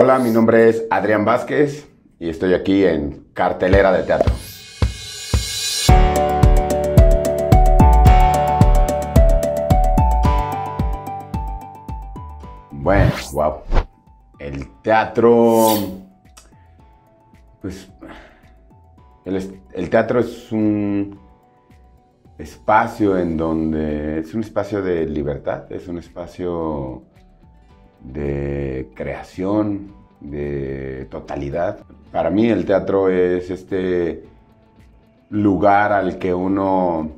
Hola, mi nombre es Adrián Vázquez y estoy aquí en Cartelera de Teatro. Bueno, wow. El teatro, pues, el teatro es un espacio en donde es un espacio de libertad, es un espacio de creación, de totalidad. Para mí el teatro es este lugar al que uno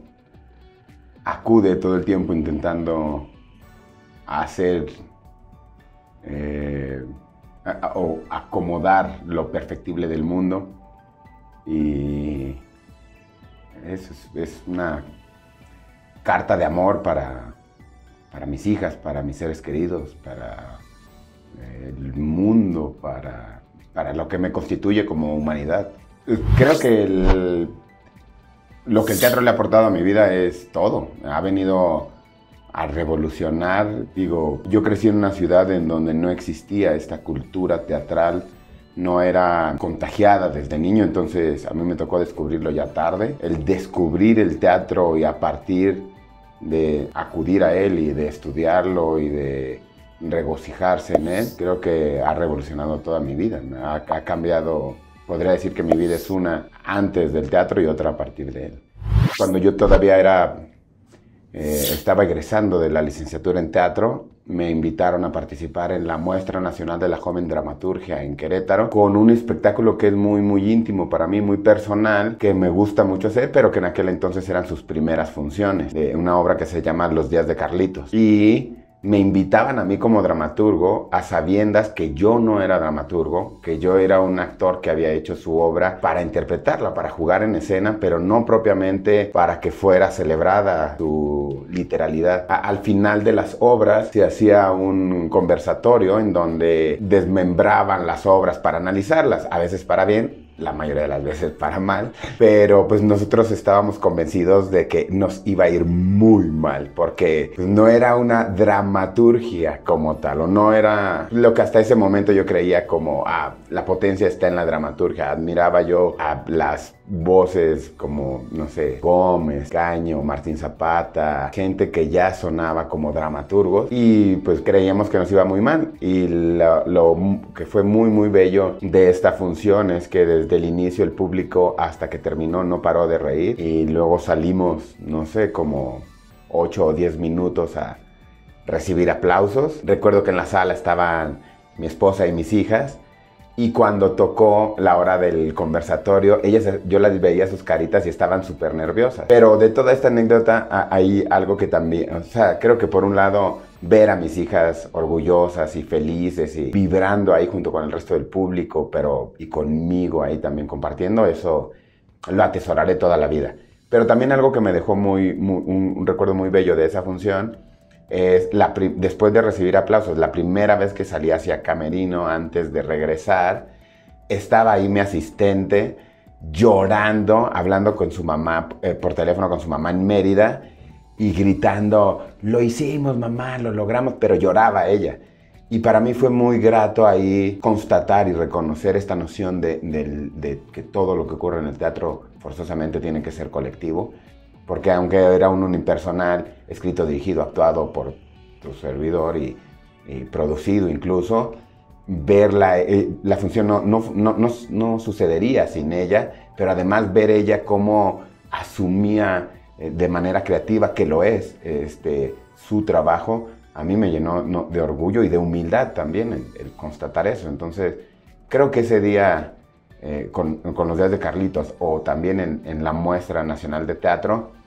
acude todo el tiempo intentando hacer o acomodar lo perfectible del mundo, y eso es una carta de amor para mis hijas, para mis seres queridos, para el mundo, para lo que me constituye como humanidad. Creo que lo que el teatro le ha aportado a mi vida es todo. Ha venido a revolucionar. Digo, yo crecí en una ciudad en donde no existía esta cultura teatral, no era contagiada desde niño, entonces a mí me tocó descubrirlo ya tarde. El descubrir el teatro y a partir de acudir a él y de estudiarlo y de regocijarse en él, creo que ha revolucionado toda mi vida. Ha cambiado, podría decir que mi vida es una antes del teatro y otra a partir de él. Cuando yo todavía estaba egresando de la licenciatura en teatro, me invitaron a participar en la Muestra Nacional de la Joven Dramaturgia en Querétaro, con un espectáculo que es muy íntimo para mí, muy personal, que me gusta mucho hacer, pero que en aquel entonces eran sus primeras funciones, de una obra que se llama Los Días de Carlitos. Y me invitaban a mí como dramaturgo, a sabiendas que yo no era dramaturgo, que yo era un actor que había hecho su obra para interpretarla, para jugar en escena, pero no propiamente para que fuera celebrada su literalidad. Al final de las obras se hacía un conversatorio en donde desmembraban las obras para analizarlas, a veces para bien, la mayoría de las veces para mal, pero pues nosotros estábamos convencidos de que nos iba a ir muy mal, porque pues, no era una dramaturgia como tal, o no era lo que hasta ese momento yo creía como, la potencia está en la dramaturgia. Admiraba yo a las voces como, no sé, Gómez, Caño, Martín Zapata, gente que ya sonaba como dramaturgos, y pues creíamos que nos iba muy mal. Y lo que fue muy bello de esta función es que desde el inicio el público hasta que terminó no paró de reír, y luego salimos, no sé, como 8 o 10 minutos a recibir aplausos. Recuerdo que en la sala estaban mi esposa y mis hijas, y cuando tocó la hora del conversatorio, yo las veía sus caritas y estaban súper nerviosas. Pero de toda esta anécdota hay algo que también, o sea, creo que por un lado ver a mis hijas orgullosas y felices y vibrando ahí junto con el resto del público, y conmigo ahí también compartiendo, eso lo atesoraré toda la vida. Pero también algo que me dejó un recuerdo muy bello de esa función es después de recibir aplausos, la primera vez que salí hacia camerino antes de regresar, estaba ahí mi asistente llorando, hablando con su mamá por teléfono con su mamá en Mérida y gritando, lo hicimos mamá, lo logramos, pero lloraba ella. Y para mí fue muy grato ahí constatar y reconocer esta noción de que todo lo que ocurre en el teatro forzosamente tiene que ser colectivo. Porque aunque era un unipersonal, escrito, dirigido, actuado por tu servidor y producido incluso, ver la función no sucedería sin ella, pero además ver ella cómo asumía de manera creativa, que lo es, su trabajo, a mí me llenó de orgullo y de humildad también el constatar eso. Entonces, creo que ese día, con Los Días de Carlitos, o también en la Muestra Nacional de Teatro,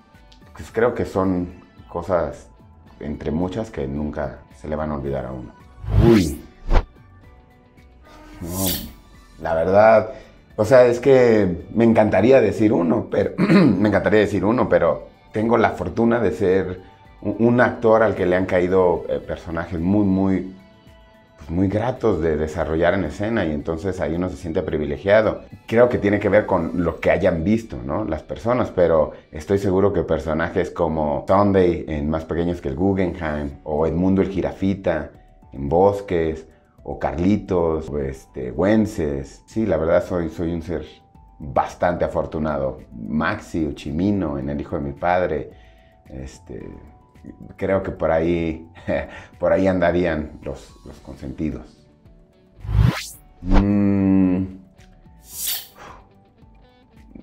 pues creo que son cosas entre muchas que nunca se le van a olvidar a uno. Uy, no, la verdad, o sea, es que me encantaría decir uno, pero tengo la fortuna de ser un actor al que le han caído personajes muy gratos de desarrollar en escena, y entonces ahí uno se siente privilegiado. Creo que tiene que ver con lo que hayan visto, ¿no?, las personas, pero estoy seguro que personajes como Sunday en Más Pequeños que el Guggenheim, o Edmundo el Jirafita en Bosques, o Carlitos, o Güences. Sí, la verdad soy un ser bastante afortunado. Maxi o Chimino en El hijo de mi padre. Creo que por ahí andarían los consentidos.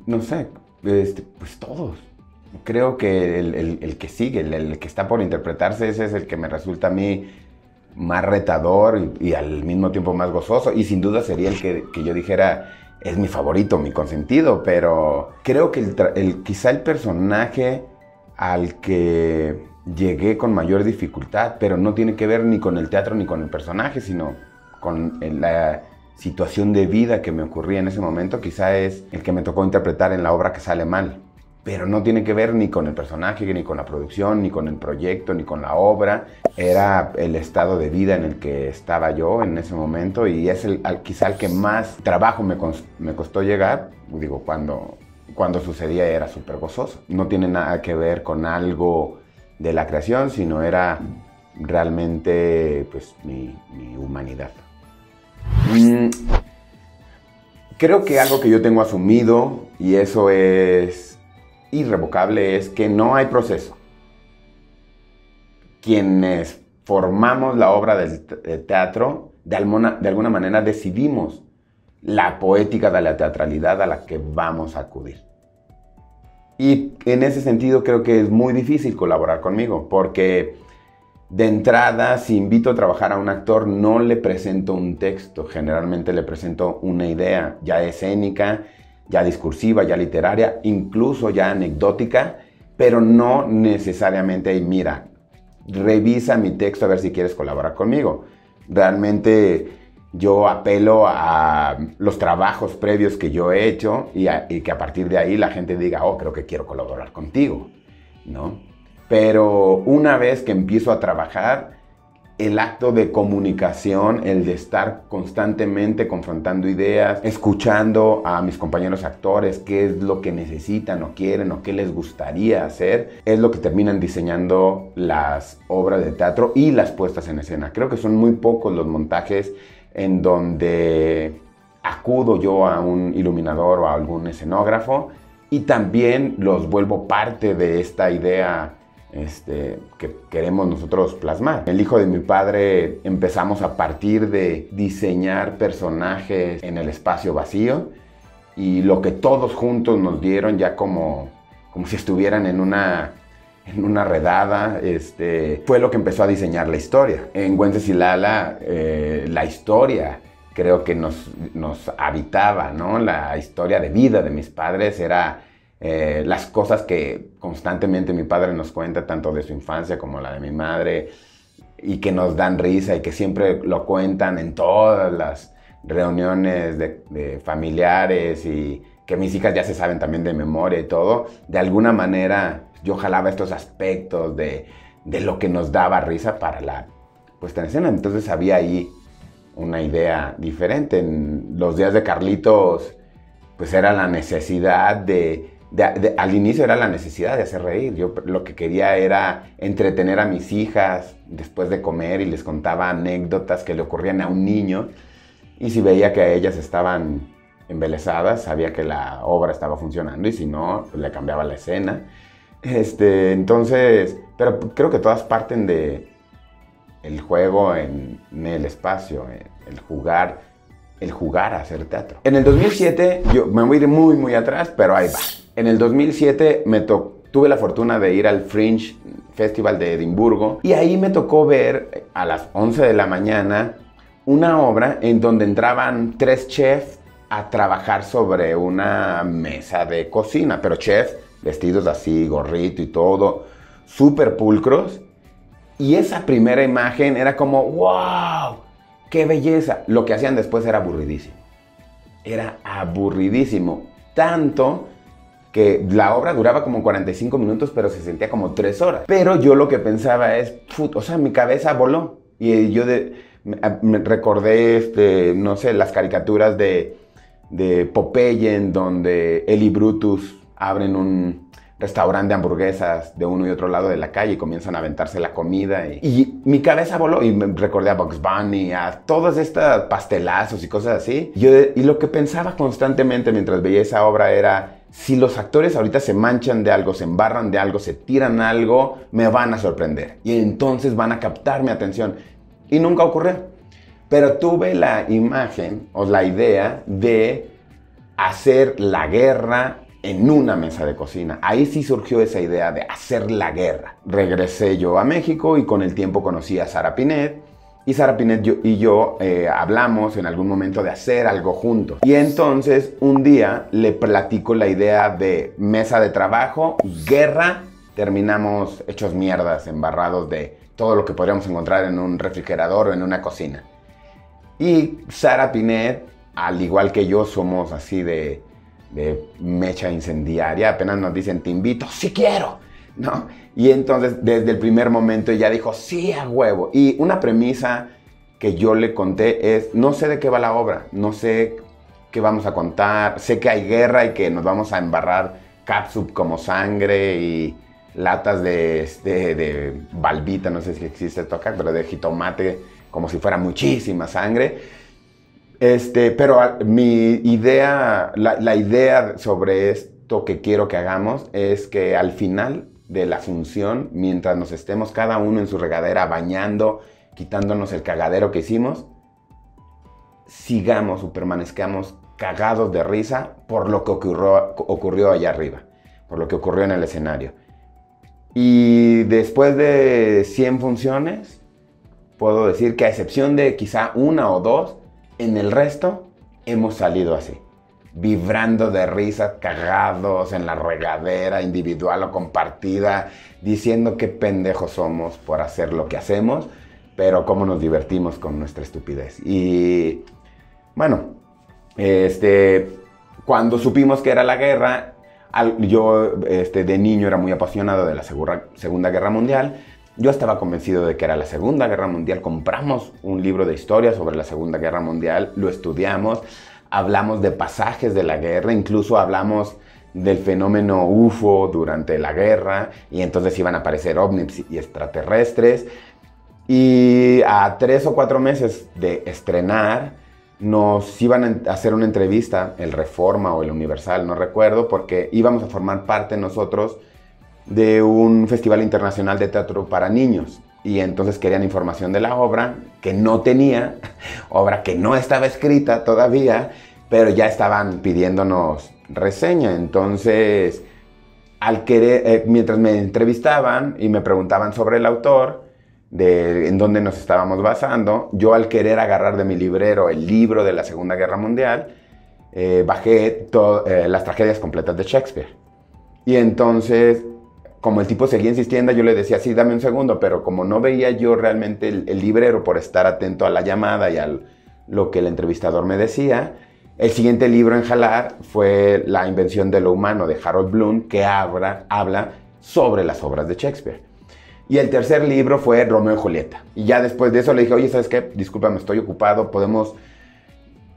No sé, pues todos. Creo que el que sigue, el que está por interpretarse, ese es el que me resulta a mí más retador y al mismo tiempo más gozoso. Y sin duda sería el que yo dijera, es mi favorito, mi consentido. Pero creo que quizá el personaje al que llegué con mayor dificultad, pero no tiene que ver ni con el teatro ni con el personaje, sino con la situación de vida que me ocurría en ese momento, quizá es el que me tocó interpretar en la obra Que sale mal. Pero no tiene que ver ni con el personaje, ni con la producción, ni con el proyecto, ni con la obra. Era el estado de vida en el que estaba yo en ese momento y es quizá el que más trabajo me costó llegar. Digo, cuando sucedía era súper gozoso. No tiene nada que ver con algo de la creación, sino era realmente pues, mi humanidad. Creo que algo que yo tengo asumido, y eso es irrevocable, es que no hay proceso. Quienes formamos la obra del teatro, de alguna manera decidimos la poética de la teatralidad a la que vamos a acudir. Y en ese sentido creo que es muy difícil colaborar conmigo, porque de entrada, si invito a trabajar a un actor, no le presento un texto, generalmente le presento una idea, ya escénica, ya discursiva, ya literaria, incluso ya anecdótica, pero no necesariamente, mira, revisa mi texto a ver si quieres colaborar conmigo. Realmente yo apelo a los trabajos previos que yo he hecho y que a partir de ahí la gente diga, oh, creo que quiero colaborar contigo, ¿no? Pero una vez que empiezo a trabajar, el acto de comunicación, el de estar constantemente confrontando ideas, escuchando a mis compañeros actores, qué es lo que necesitan o quieren o qué les gustaría hacer, es lo que terminan diseñando las obras de teatro y las puestas en escena. Creo que son muy pocos los montajes en donde acudo yo a un iluminador o a algún escenógrafo y también los vuelvo parte de esta idea que queremos nosotros plasmar. El hijo de mi padre empezamos a partir de diseñar personajes en el espacio vacío y lo que todos juntos nos dieron ya como si estuvieran en una redada, fue lo que empezó a diseñar la historia. En Güences y Lala, la historia creo que nos habitaba, ¿no? La historia de vida de mis padres era las cosas que constantemente mi padre nos cuenta, tanto de su infancia como la de mi madre, y que nos dan risa y que siempre lo cuentan en todas las reuniones de familiares y que mis hijas ya se saben también de memoria y todo. De alguna manera yo jalaba estos aspectos de lo que nos daba risa para la puesta en escena. Entonces había ahí una idea diferente. En los días de Carlitos pues era la necesidad al inicio era la necesidad de hacer reír. Yo lo que quería era entretener a mis hijas después de comer y les contaba anécdotas que le ocurrían a un niño. Y si veía que a ellas estaban embelesadas, sabía que la obra estaba funcionando y si no, pues le cambiaba la escena. Entonces, pero creo que todas parten de el juego en el espacio, el jugar a hacer teatro. En el 2007, yo me voy a ir muy, muy atrás, pero ahí va. En el 2007 tuve la fortuna de ir al Fringe Festival de Edimburgo y ahí me tocó ver a las 11 de la mañana una obra en donde entraban 3 chefs a trabajar sobre una mesa de cocina, pero chefs vestidos así, gorrito y todo, súper pulcros. Y esa primera imagen era como, ¡wow! ¡Qué belleza! Lo que hacían después era aburridísimo. Era aburridísimo. Tanto que la obra duraba como 45 minutos, pero se sentía como 3 horas. Pero yo lo que pensaba es, mi cabeza voló. Y yo me recordé, no sé, las caricaturas de Popeye, en donde él y Brutus abren un restaurante de hamburguesas de uno y otro lado de la calle y comienzan a aventarse la comida. Y mi cabeza voló y me recordé a Bugs Bunny, a todos estos pastelazos y cosas así. Y lo que pensaba constantemente mientras veía esa obra era, si los actores ahorita se manchan de algo, se embarran de algo, se tiran algo, me van a sorprender. Y entonces van a captar mi atención. Y nunca ocurrió. Pero tuve la imagen o la idea de hacer la guerra en una mesa de cocina. Ahí sí surgió esa idea de hacer la guerra. Regresé yo a México y con el tiempo conocí a Sara Pinet. Y Sara Pinet y yo hablamos en algún momento de hacer algo juntos. Y entonces un día le platico la idea de mesa de trabajo, guerra. Terminamos hechos mierdas, embarrados de todo lo que podríamos encontrar en un refrigerador o en una cocina. Y Sara Pinet, al igual que yo, somos así de mecha incendiaria. Apenas nos dicen, te invito, sí quiero, ¿no? Y entonces, desde el primer momento, ella dijo, sí, a huevo. Y una premisa que yo le conté es, no sé de qué va la obra, no sé qué vamos a contar, sé que hay guerra y que nos vamos a embarrar catsup como sangre y latas de balbita, no sé si existe esto acá, pero de jitomate, como si fuera muchísima sangre. Pero mi idea, la idea sobre esto que quiero que hagamos es que al final de la función, mientras nos estemos cada uno en su regadera bañando, quitándonos el cagadero que hicimos, sigamos o permanezcamos cagados de risa por lo que ocurrió allá arriba, por lo que ocurrió en el escenario. Y después de 100 funciones, puedo decir que a excepción de quizá una o dos, en el resto hemos salido así, vibrando de risa, cagados en la regadera individual o compartida, diciendo qué pendejos somos por hacer lo que hacemos, pero cómo nos divertimos con nuestra estupidez. Y bueno, cuando supimos que era la guerra, yo de niño era muy apasionado de la Segunda Guerra Mundial. Yo estaba convencido de que era la Segunda Guerra Mundial. Compramos un libro de historia sobre la Segunda Guerra Mundial, lo estudiamos, hablamos de pasajes de la guerra, incluso hablamos del fenómeno UFO durante la guerra, y entonces iban a aparecer ovnis y extraterrestres. Y a 3 o 4 meses de estrenar, nos iban a hacer una entrevista, el Reforma o el Universal, no recuerdo, porque íbamos a formar parte nosotros de un festival internacional de teatro para niños. Y entonces querían información de la obra, que no tenía, obra que no estaba escrita todavía, pero ya estaban pidiéndonos reseña. Entonces, mientras me entrevistaban y me preguntaban sobre el autor, en dónde nos estábamos basando, yo al querer agarrar de mi librero el libro de la Segunda Guerra Mundial, bajé las tragedias completas de Shakespeare. Y entonces, como el tipo seguía insistiendo, yo le decía, sí, dame un segundo, pero como no veía yo realmente el librero por estar atento a la llamada y a lo que el entrevistador me decía, el siguiente libro en jalar fue La invención de lo humano, de Harold Bloom, que habla sobre las obras de Shakespeare. Y el tercer libro fue Romeo y Julieta. Y ya después de eso le dije, oye, ¿sabes qué? Discúlpame, estoy ocupado, podemos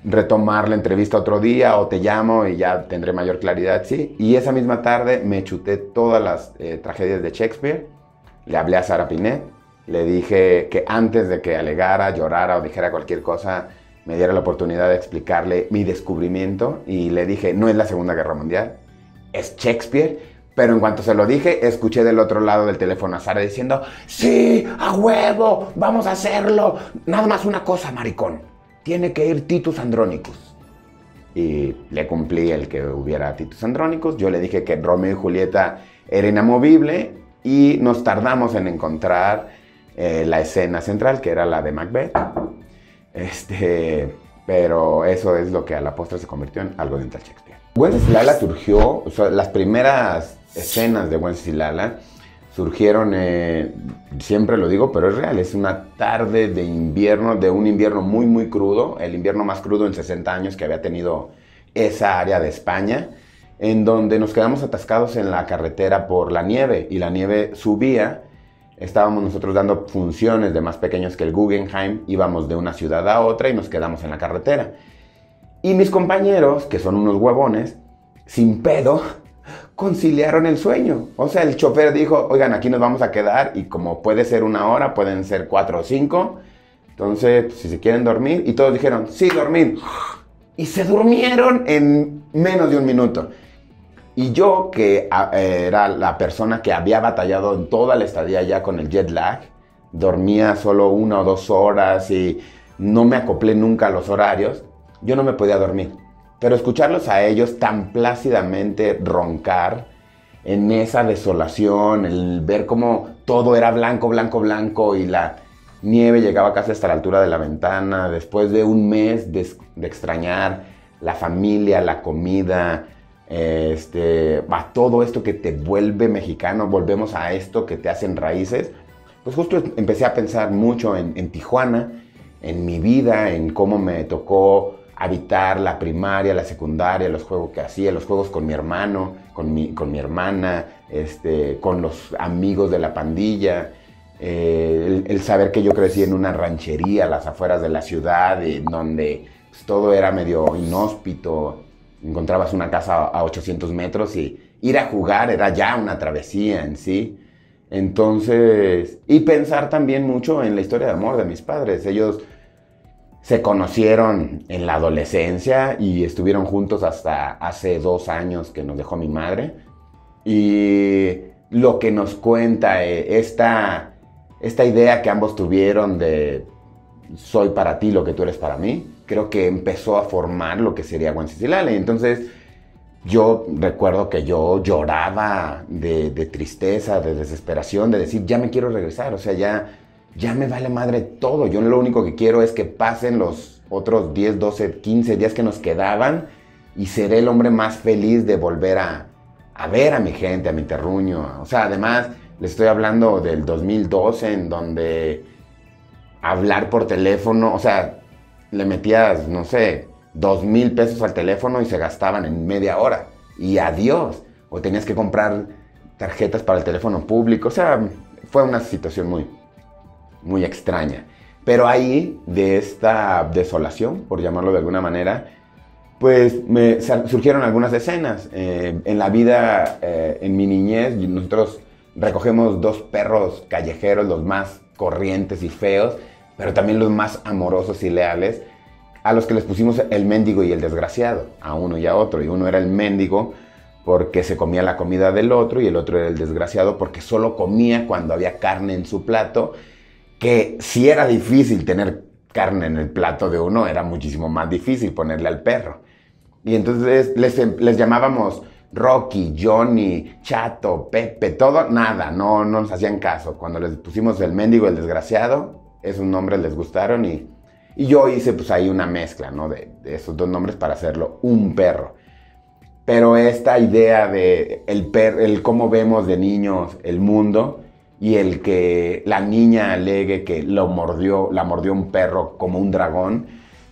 retomar la entrevista otro día o te llamo y ya tendré mayor claridad, sí. Y esa misma tarde me chuté todas las tragedias de Shakespeare, le hablé a Sara Pinet, le dije que antes de que alegara, llorara o dijera cualquier cosa, me diera la oportunidad de explicarle mi descubrimiento, y le dije, no es la Segunda Guerra Mundial, es Shakespeare. Pero en cuanto se lo dije, escuché del otro lado del teléfono a Sara diciendo, sí, a huevo, vamos a hacerlo, nada más una cosa, maricón. Tiene que ir Titus Andronicus. Y le cumplí el que hubiera Titus Andronicus. Yo le dije que Romeo y Julieta era inamovible y nos tardamos en encontrar la escena central, que era la de Macbeth. Pero eso es lo que a la postre se convirtió en algo de Shakespeare. Wenceslala surgió, o sea, las primeras escenas de Wenceslala surgieron, siempre lo digo, pero es real, es una tarde de invierno, de un invierno muy, muy crudo, el invierno más crudo en 60 años que había tenido esa área de España, en donde nos quedamos atascados en la carretera por la nieve, y la nieve subía. Estábamos nosotros dando funciones de más pequeños que el Guggenheim, íbamos de una ciudad a otra y nos quedamos en la carretera. Y mis compañeros, que son unos huevones, sin pedo, conciliaron el sueño. O sea, el chofer dijo, oigan, aquí nos vamos a quedar y como puede ser 1 hora, pueden ser 4 o 5. Entonces, si se quieren dormir. Y todos dijeron, sí, dormir. Y se durmieron en menos de 1 minuto. Y yo, que era la persona que había batallado en toda la estadía ya con el jet lag, dormía solo 1 o 2 horas y no me acoplé nunca a los horarios, yo no me podía dormir. Pero escucharlos a ellos tan plácidamente roncar en esa desolación, el ver cómo todo era blanco, blanco, blanco y la nieve llegaba casi hasta la altura de la ventana, después de un mes de extrañar la familia, la comida, a todo esto que te vuelve mexicano, volvemos a esto que te hacen raíces, pues justo empecé a pensar mucho en Tijuana, en mi vida, en cómo me tocó habitar la primaria, la secundaria, los juegos que hacía, los juegos con mi hermano, con mi hermana, con los amigos de la pandilla, el saber que yo crecí en una ranchería a las afueras de la ciudad, donde pues, todo era medio inhóspito, encontrabas una casa a 800 metros y ir a jugar era ya una travesía en sí. Entonces, y pensar también mucho en la historia de amor de mis padres. Ellos se conocieron en la adolescencia y estuvieron juntos hasta hace 2 años que nos dejó mi madre. Y lo que nos cuenta esta idea que ambos tuvieron de soy para ti lo que tú eres para mí, creo que empezó a formar lo que sería Wencesilala. Y entonces yo recuerdo que yo lloraba de tristeza, de desesperación, de decir, ya me quiero regresar, o sea, ya me vale madre todo. Yo lo único que quiero es que pasen los otros 10, 12, 15 días que nos quedaban y seré el hombre más feliz de volver a ver a mi gente, a mi terruño. O sea, además, les estoy hablando del 2012, en donde hablar por teléfono, o sea, le metías, no sé, 2,000 pesos al teléfono y se gastaban en media hora. Y adiós. O tenías que comprar tarjetas para el teléfono público. O sea, fue una situación muy extraña. Pero ahí, de esta desolación, por llamarlo de alguna manera, pues surgieron algunas escenas. En la vida, en mi niñez, nosotros recogemos 2 perros callejeros, los más corrientes y feos, pero también los más amorosos y leales, a los que les pusimos el mendigo y el desgraciado, a uno y a otro. Y uno era el mendigo porque se comía la comida del otro, y el otro era el desgraciado porque solo comía cuando había carne en su plato, que si era difícil tener carne en el plato de uno, era muchísimo más difícil ponerle al perro. Y entonces les llamábamos Rocky, Johnny, Chato, Pepe, todo, nada, no nos hacían caso. Cuando les pusimos el mendigo y el desgraciado, esos nombres les gustaron y yo hice pues ahí una mezcla, ¿no? de esos 2 nombres para hacerlo un perro. Pero esta idea de el cómo vemos de niños el mundo y el que la niña alegue que la mordió un perro como un dragón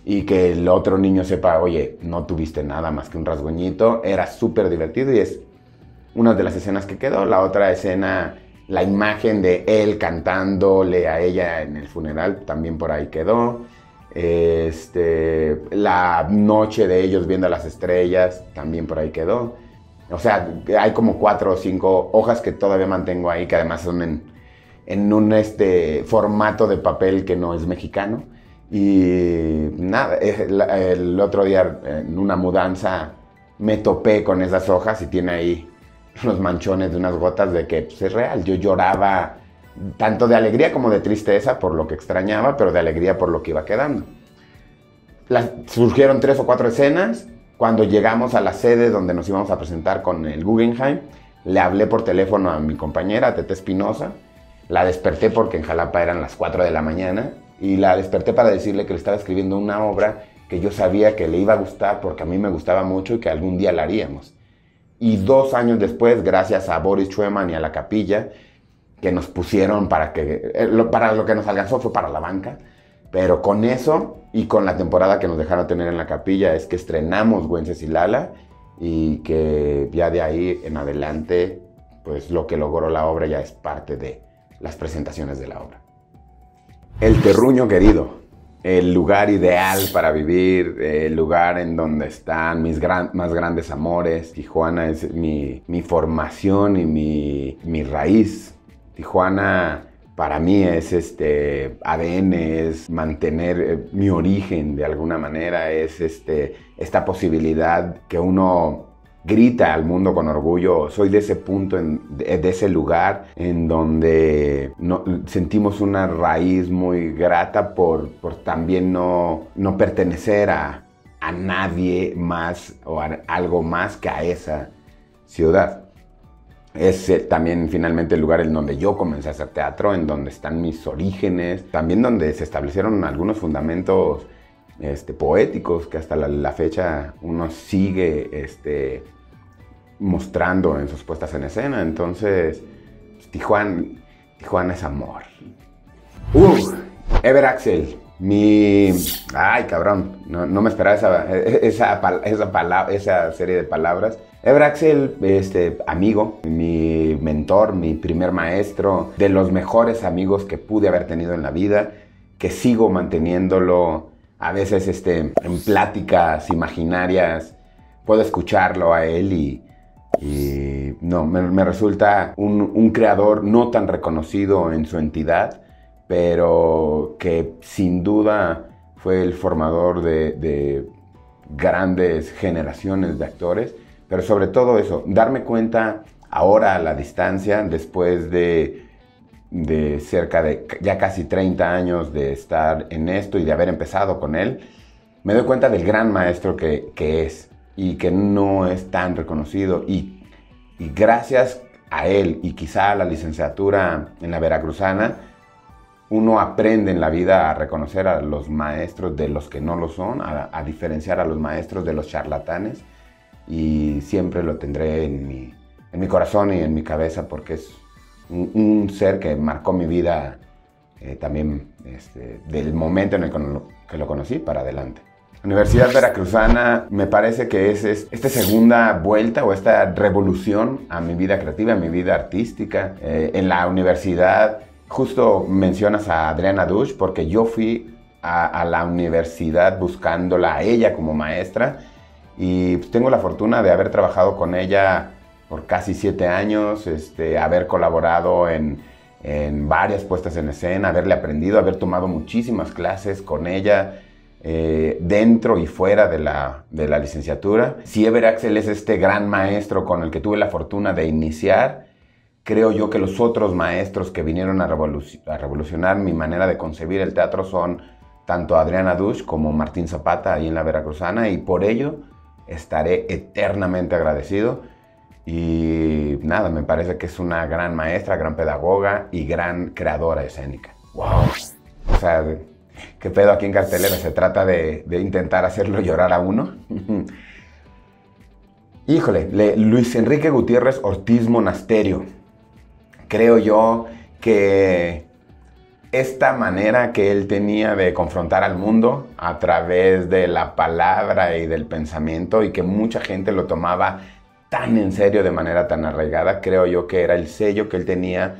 y que el otro niño sepa, oye, no tuviste nada más que un rasguñito, era súper divertido y es una de las escenas que quedó. La otra escena, la imagen de él cantándole a ella en el funeral, también por ahí quedó. La noche de ellos viendo las estrellas, también por ahí quedó. O sea, hay como 4 o 5 hojas que todavía mantengo ahí, que además son en un formato de papel que no es mexicano. Y nada, el otro día en una mudanza me topé con esas hojas y tiene ahí unos manchones de unas gotas de que pues, es real. Yo lloraba tanto de alegría como de tristeza por lo que extrañaba, pero de alegría por lo que iba quedando. Surgieron 3 o 4 escenas. Cuando llegamos a la sede donde nos íbamos a presentar con el Guggenheim, le hablé por teléfono a mi compañera, Tete Espinosa. La desperté porque en Jalapa eran las 4 de la mañana y la desperté para decirle que le estaba escribiendo una obra que yo sabía que le iba a gustar porque a mí me gustaba mucho y que algún día la haríamos. Y 2 años después, gracias a Boris Schumann y a la capilla, que nos pusieron para lo que nos alcanzó fue para la banca, pero con eso y con la temporada que nos dejaron tener en la capilla es que estrenamos Wencesilala y que ya de ahí en adelante pues lo que logró la obra ya es parte de las presentaciones de la obra. El terruño querido, el lugar ideal para vivir, el lugar en donde están mis más grandes amores. Tijuana es mi formación y mi raíz. Tijuana para mí es ADN, es mantener mi origen de alguna manera, es esta posibilidad que uno grita al mundo con orgullo. Soy de ese punto, de ese lugar en donde sentimos una raíz muy grata por también no pertenecer a nadie más o a algo más que a esa ciudad. Es también finalmente el lugar en donde yo comencé a hacer teatro, en donde están mis orígenes, también donde se establecieron algunos fundamentos poéticos que hasta la fecha uno sigue mostrando en sus puestas en escena. Entonces, pues, Tijuana es amor. Ever Axel, ay, cabrón, no me esperaba esa serie de palabras. Ever Axel, amigo, mi mentor, mi primer maestro, de los mejores amigos que pude haber tenido en la vida, que sigo manteniéndolo a veces en pláticas imaginarias. Puedo escucharlo a él y no, me resulta un creador no tan reconocido en su entidad, pero que sin duda fue el formador de grandes generaciones de actores. Pero sobre todo eso, darme cuenta ahora a la distancia, después de cerca de ya casi 30 años de estar en esto y de haber empezado con él, me doy cuenta del gran maestro que es y que no es tan reconocido. Y gracias a él y quizá a la licenciatura en la Veracruzana, uno aprende en la vida a reconocer a los maestros de los que no lo son, a diferenciar a los maestros de los charlatanes. Y siempre lo tendré en mi corazón y en mi cabeza, porque es un ser que marcó mi vida también del momento en el que lo conocí para adelante. Universidad Veracruzana me parece que es esta segunda vuelta o esta revolución a mi vida creativa, a mi vida artística. En la universidad, justo mencionas a Adriana Dusch, porque yo fui a la universidad buscándola a ella como maestra. Y pues, tengo la fortuna de haber trabajado con ella por casi 7 años, haber colaborado en varias puestas en escena, haberle aprendido, haber tomado muchísimas clases con ella dentro y fuera de la licenciatura. Si Ever Axel es este gran maestro con el que tuve la fortuna de iniciar, creo yo que los otros maestros que vinieron a revolucionar mi manera de concebir el teatro son tanto Adriana Dusch como Martín Zapata ahí en la Veracruzana, y por ello estaré eternamente agradecido. Y nada, me parece que es una gran maestra, gran pedagoga y gran creadora escénica. ¡Wow! O sea, ¿qué pedo aquí en cartelera? ¿Se trata de intentar hacerlo llorar a uno? Híjole, Luis Enrique Gutiérrez Ortiz Monasterio. Creo yo que esta manera que él tenía de confrontar al mundo a través de la palabra y del pensamiento, y que mucha gente lo tomaba tan en serio, de manera tan arraigada, creo yo que era el sello que él tenía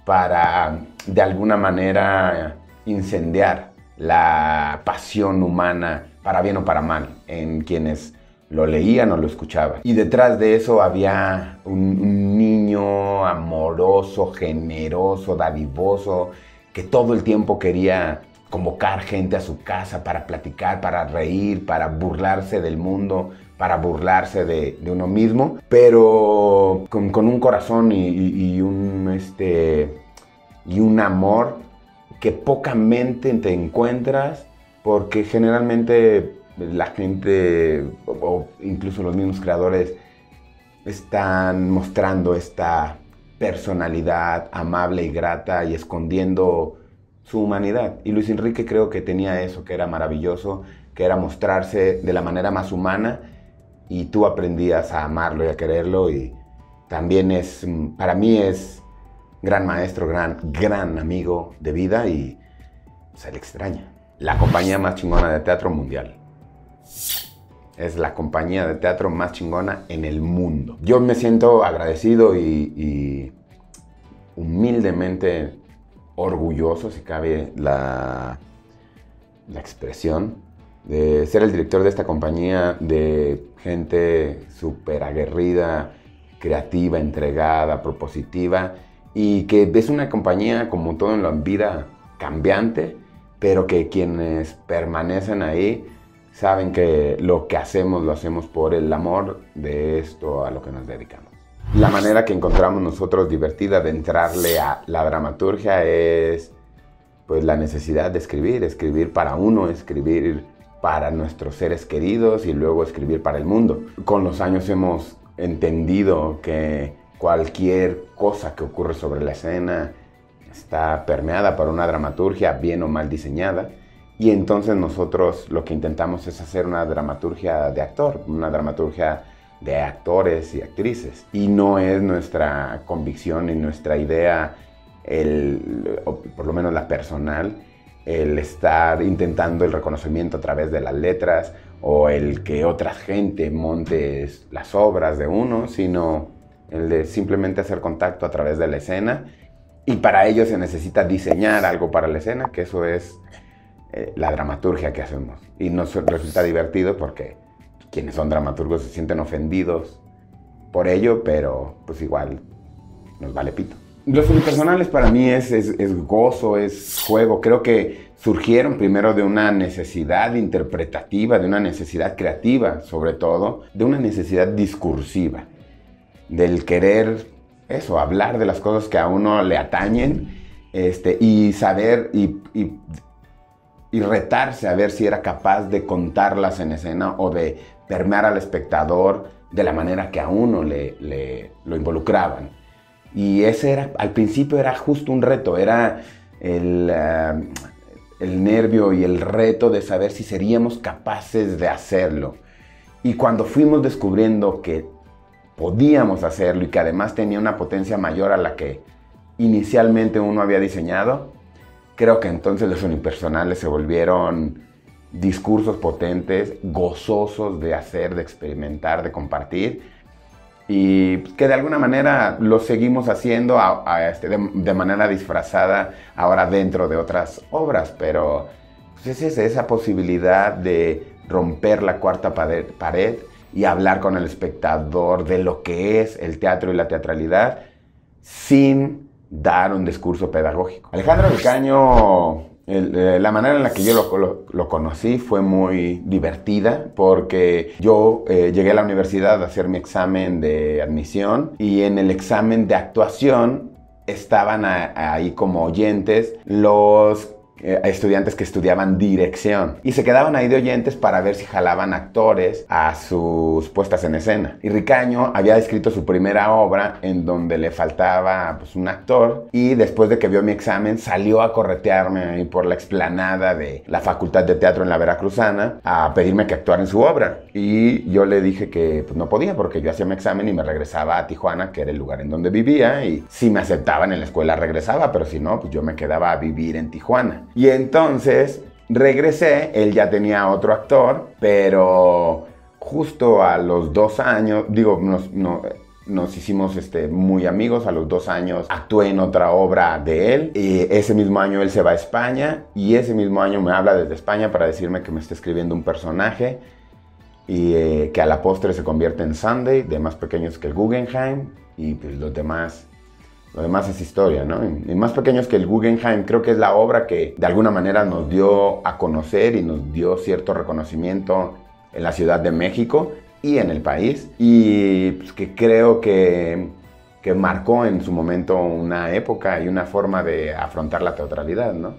para, de alguna manera, incendiar la pasión humana, para bien o para mal, en quienes lo leían o lo escuchaban. Y detrás de eso había un niño amoroso, generoso, dadivoso, que todo el tiempo quería convocar gente a su casa para platicar, para reír, para burlarse del mundo, para burlarse de uno mismo, pero con un corazón y un amor que pocamente te encuentras, porque generalmente la gente o incluso los mismos creadores están mostrando esta personalidad amable y grata y escondiendo su humanidad. Y Luis Enrique creo que tenía eso, que era maravilloso, que era mostrarse de la manera más humana, y tú aprendías a amarlo y a quererlo. Y también para mí es gran maestro, gran amigo de vida, y se le extraña. La compañía más chingona de teatro mundial. Es la compañía de teatro más chingona en el mundo. Yo me siento agradecido y humildemente orgulloso, si cabe la expresión, de ser el director de esta compañía de gente súper aguerrida, creativa, entregada, propositiva, y que es una compañía, como todo en la vida, cambiante, pero que quienes permanecen ahí saben que lo que hacemos lo hacemos por el amor de esto a lo que nos dedicamos. La manera que encontramos nosotros divertida de entrarle a la dramaturgia es pues la necesidad de escribir para uno, escribir para nuestros seres queridos y luego escribir para el mundo. Con los años hemos entendido que cualquier cosa que ocurre sobre la escena está permeada por una dramaturgia bien o mal diseñada, y entonces nosotros lo que intentamos es hacer una dramaturgia de actor, una dramaturgia de actores y actrices. Y no es nuestra convicción y nuestra idea, o por lo menos la personal, el estar intentando el reconocimiento a través de las letras o el que otra gente monte las obras de uno, sino el de simplemente hacer contacto a través de la escena. Y para ello se necesita diseñar algo para la escena, que eso es la dramaturgia que hacemos. Y nos resulta divertido porque quienes son dramaturgos se sienten ofendidos por ello, pero pues igual nos vale pito. Los unipersonales para mí es gozo, es juego. Creo que surgieron primero de una necesidad interpretativa, de una necesidad creativa, sobre todo, de una necesidad discursiva, del querer eso, hablar de las cosas que a uno le atañen, y saber y retarse a ver si era capaz de contarlas en escena o de permear al espectador de la manera que a uno lo involucraban. Y ese era, al principio era justo un reto, era el nervio y el reto de saber si seríamos capaces de hacerlo. Y cuando fuimos descubriendo que podíamos hacerlo y que además tenía una potencia mayor a la que inicialmente uno había diseñado, creo que entonces los unipersonales se volvieron discursos potentes, gozosos de hacer, de experimentar, de compartir, y que de alguna manera lo seguimos haciendo de manera disfrazada ahora dentro de otras obras, pero pues es esa posibilidad de romper la cuarta pared y hablar con el espectador de lo que es el teatro y la teatralidad sin dar un discurso pedagógico. Alejandro Ricaño, la manera en la que yo lo conocí fue muy divertida porque yo llegué a la universidad a hacer mi examen de admisión y en el examen de actuación estaban ahí como oyentes los estudiantes que estudiaban dirección y se quedaban ahí de oyentes para ver si jalaban actores a sus puestas en escena. Y Ricaño había escrito su primera obra en donde le faltaba pues, un actor, y después de que vio mi examen salió a corretearme ahí por la explanada de la Facultad de Teatro en la Veracruzana a pedirme que actuara en su obra. Y yo le dije que pues, no podía porque yo hacía mi examen y me regresaba a Tijuana, que era el lugar en donde vivía, y si me aceptaban en la escuela regresaba, pero si no, pues yo me quedaba a vivir en Tijuana. Y entonces regresé, él ya tenía otro actor, pero justo a los 2 años, nos hicimos muy amigos. A los 2 años actué en otra obra de él, y ese mismo año él se va a España, y ese mismo año me habla desde España para decirme que me está escribiendo un personaje y que a la postre se convierte en Sunday, de más pequeños que el Guggenheim, y pues lo demás es historia, ¿no? Y Más pequeños que el Guggenheim creo que es la obra que de alguna manera nos dio a conocer y nos dio cierto reconocimiento en la Ciudad de México y en el país, y pues, que creo que marcó en su momento una época y una forma de afrontar la teatralidad, ¿no?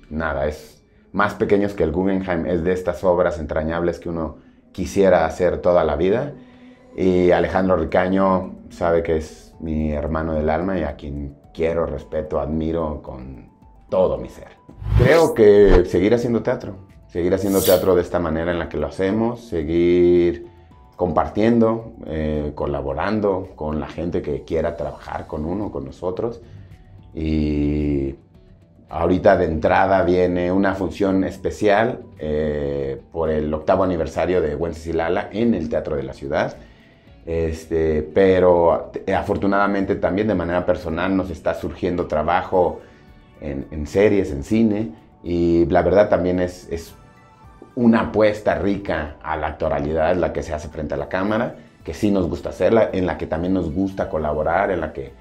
Nada, es Más pequeños que el Guggenheim, es de estas obras entrañables que uno quisiera hacer toda la vida, y Alejandro Ricaño sabe que es mi hermano del alma y a quien quiero, respeto, admiro con todo mi ser. Creo que seguir haciendo teatro de esta manera en la que lo hacemos, seguir compartiendo, colaborando con la gente que quiera trabajar con uno, con nosotros. Y ahorita de entrada viene una función especial por el 8º aniversario de Wencesilala en el Teatro de la Ciudad. Pero afortunadamente también de manera personal nos está surgiendo trabajo en series, en cine, Y la verdad también es una apuesta rica a la actoralidad la que se hace frente a la cámara, que sí nos gusta hacerla, en la que también nos gusta colaborar, en la que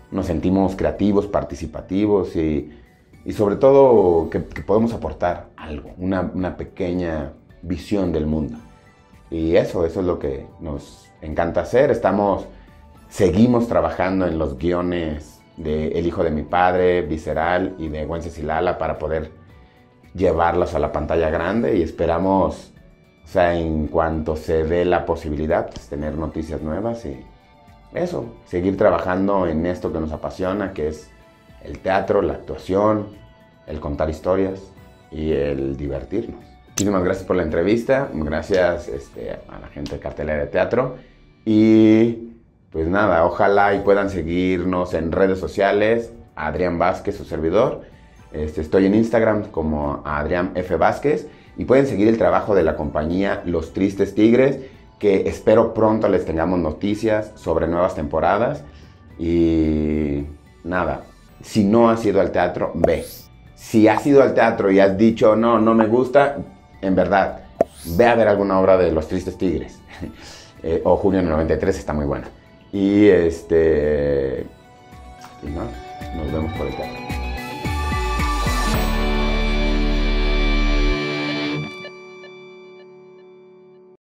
nos sentimos creativos, participativos y sobre todo que podemos aportar algo, una pequeña visión del mundo. Y eso es lo que nos encanta hacer. Seguimos trabajando en los guiones de El hijo de mi padre, Visceral y de Wencesilala para poder llevarlos a la pantalla grande y esperamos, o sea, en cuanto se dé la posibilidad, pues, tener noticias nuevas y eso, seguir trabajando en esto que nos apasiona, que es el teatro, la actuación, el contar historias y el divertirnos. Muchísimas gracias por la entrevista, gracias a la gente de Cartelera de Teatro y pues nada, ojalá y puedan seguirnos en redes sociales, Adrián Vázquez, su servidor. Estoy en Instagram como Adrián F. Vázquez y pueden seguir el trabajo de la compañía Los Tristes Tigres, que espero pronto les tengamos noticias sobre nuevas temporadas. Y nada, si no has ido al teatro, ve. Si has ido al teatro y has dicho, no me gusta, en verdad, ve a ver alguna obra de Los Tristes Tigres. O Junio del 93 está muy buena. Y no, nos vemos por el teatro.